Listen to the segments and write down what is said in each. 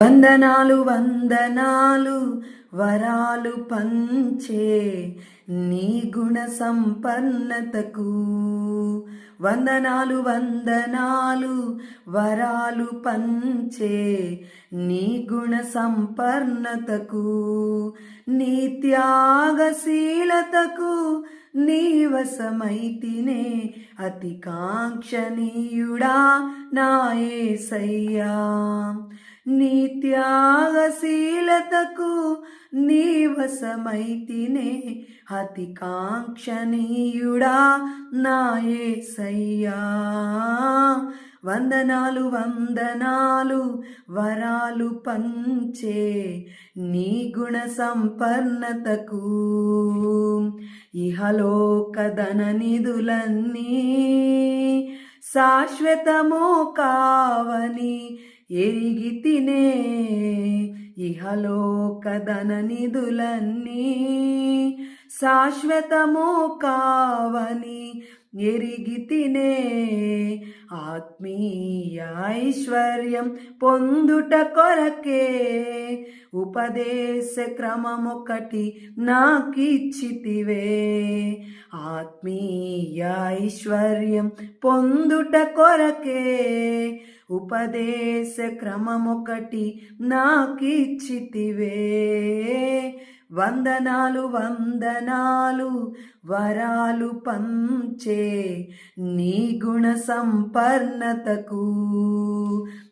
వందనాలు వందనాలు వరాలు పంచే నీ గుణ సంపన్నతకు. వందనాలు వందనాలు వరాలు పంచే నీ గుణ సంపన్నతకు. నీ త్యాగశీలతకు నీ వశమైతినే అతి కాంక్షణీయుడా నా యేసయ్యా. నీ త్యాగశీలతకు నీ వశమైతినే అతి కాంక్షణీయుడా నా యేసయ్యా. వందనాలు వందనాలు వరాలు పంచే నీ గుణ సంపన్నతకు. ఇహలోక ధన నిధులన్నీ శాశ్వతమో కావని ఎరిగి తినే. ఇహలోక ధన నిధులన్నీ శాశ్వతమో కావని ఎరిగి తినే. ఆత్మీయ ఐశ్వర్యం పొందుట కొరకే ఉపదేశ క్రమమొకటి నాకిచ్చితివే. ఆత్మీయ ఐశ్వర్యం పొందుట కొరకే ఉపదేశ క్రమమొకటి నాకిచ్చితివే. వందనాలు వందనాలు వరాలు పంచే నీ గుణ సంపన్నతకు.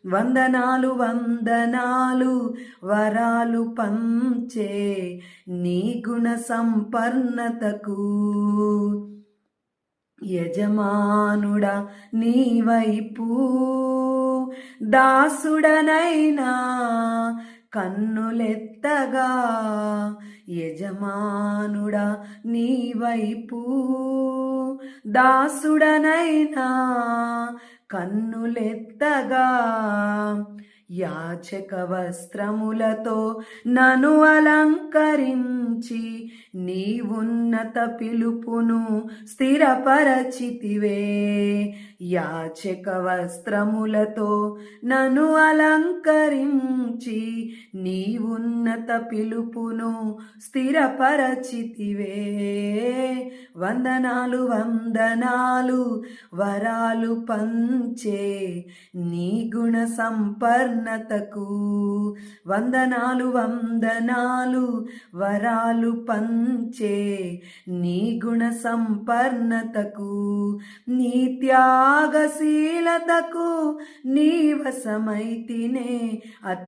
వందనాలు వందనాలు వరాలు పంచే నీ గుణ సంపన్నతకు. యజమానుడా నీ వైపు దాసుడనైనా కన్నులెత్తగా. యజమానుడా నీ వైపు దాసుడనైనా కన్నులెత్తగా. యాచక వస్త్రములతో నన్ను అలంకరించి నీ ఉన్నత పిలుపును స్థిరపరచితివే. యాచక వస్త్రములతో నన్ను అలంకరించి నీ ఉన్నత పిలుపును స్థిరపరచితివే. వందనాలు వందనాలు వరాలు పంచే నీ గుణ సంపన్నతకు. వందనాలు వందనాలు వరాలు పంచే నీ గుణ సంపన్నతకు. నీ త్యాగశీలతకు నీ వశమైతినే